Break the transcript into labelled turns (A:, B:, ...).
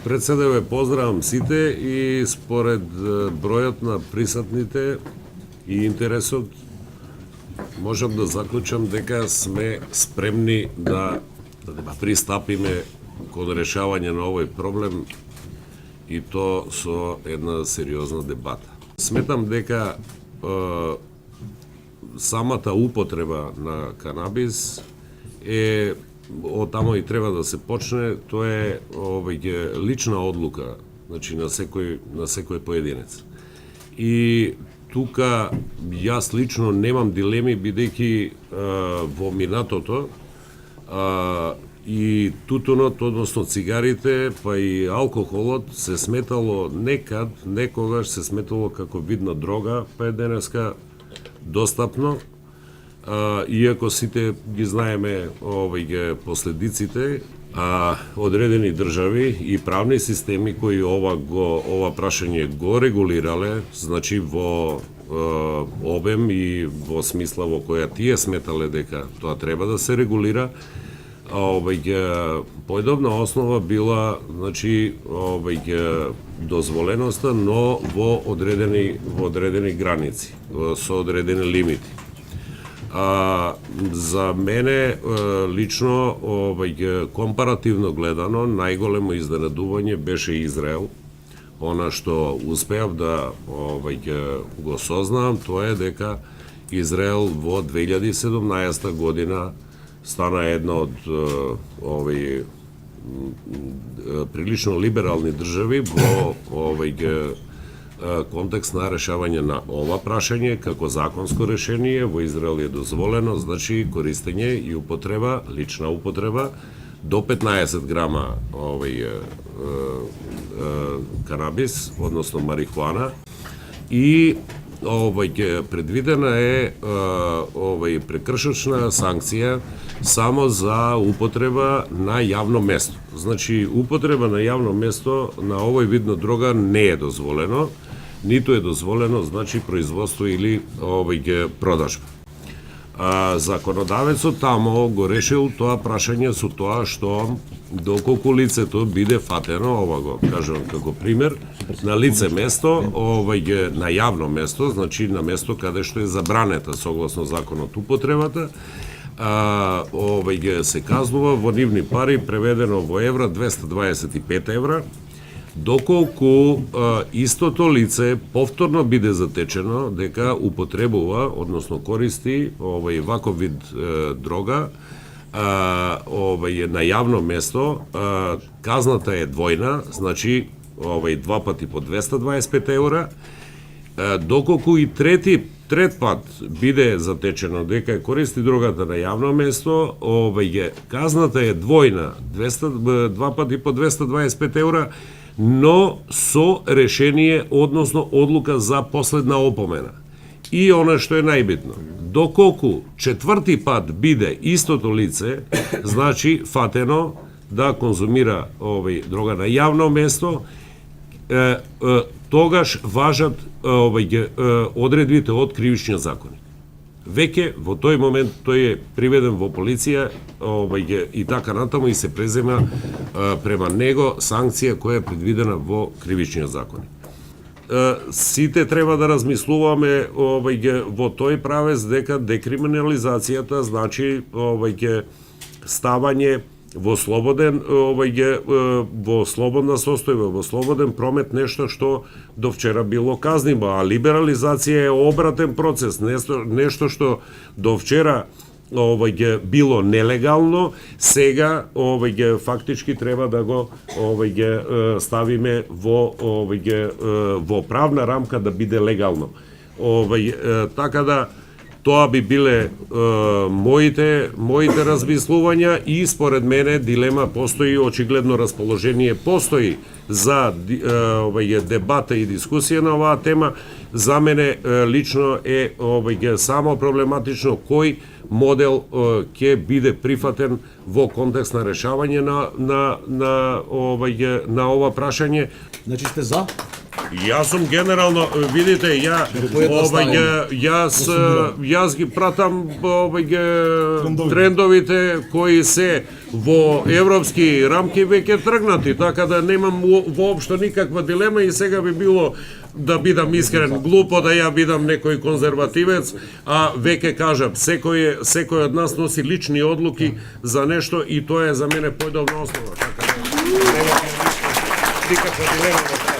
A: Пред себе ве поздравам сите и според бројот на присутните и интересот можам да заклучам дека сме спремни да пристапиме кон решавање на овој проблем и то со една сериозна дебата. Сметам дека самата употреба на канабис е од тамо и треба да се почне, тоа е лична одлука, значи на секој поединец. И тука јас лично немам дилеми, бидејќи во минатото и тутунот, односно цигарите, па и алкохолот се сметало некогаш се сметало како видна дрога, па е денеска достапно. Иако сите ги знаеме последиците, одредени држави и правни системи кои ова прашање го регулирале, значи во обем и во смисла во која тие сметале дека тоа треба да се регулира, поедобна основа била, значи, дозволеноста, но во одредени граници, со одредени лимити. За мене лично, компаративно гледано, најголемо изненадување беше Израел. Она што успеав да го сознавам, тоа е дека Израел во 2017 година стана една од прилично либерални држави во контекст на решавање на ова прашање како законско решение. Во Израел е дозволено, значи, користење и употреба, лична употреба до 15 грама канабис, односно марихуана, и предвидена е прекршочна санкција само за употреба на јавно место. Значи, употреба на јавно место на овој вид на дрога не е дозволено, ниту е дозволено, значи, производство или продажба. Законодавецот тамо го решил тоа прашање со тоа што доколку лицето биде фатено, ова го кажувам како пример, на лице место, на јавно место, значи на место каде што е забранета согласно законот употребата, се казнува во нивни пари, преведено во евра, 225 евра, доколку истото лице повторно биде затечено дека употребува, односно користи ваков вид дрога на јавно место, казната е двојна, значи два пати по 225 евра, доколку и трет пат биде затечено дека користи дрогата на јавно место, казната е двојна, два пати по 225 евра, но со решение, односно одлука за последна опомена. И она што е најбитно, доколку четврти пат биде истото лице, значи фатено да конзумира дрога на јавно место, тогаш важат одредбите од кривичниот законник. Веќе во тој момент тој е приведен во полиција и така натаму и се презема према него санкција која е предвидена во кривичниот законник. Сите треба да размислуваме во тој правец дека декриминализацијата значи ставање во слободен во слободна состојба, во слободен промет, нешто што до вчера било казниво, а либерализација е обратен процес, нешто што до вчера било нелегално, сега фактички треба да го ставиме во правна рамка да биде легално. Така да тоа би биле моите размислувања и според мене дилема постои, очигледно расположение постои за дебата и дискусија на оваа тема. За мене лично е само проблематично кој модел ќе биде прифатен во контекст на решавање на ова прашање.
B: Значи сте за?
A: Јас сум генерално, видите, јас ги пратам трендовите кои се во европски рамки веќе тргнати, така да немам воопшто никаква дилема и сега би било, да бидам искрен, глупо да ја бидам некој конзервативец, а веќе кажам, секој од нас носи лични одлуки за нешто и тоа е за мене појдовна основа, така да немам никаква дилема во тоа.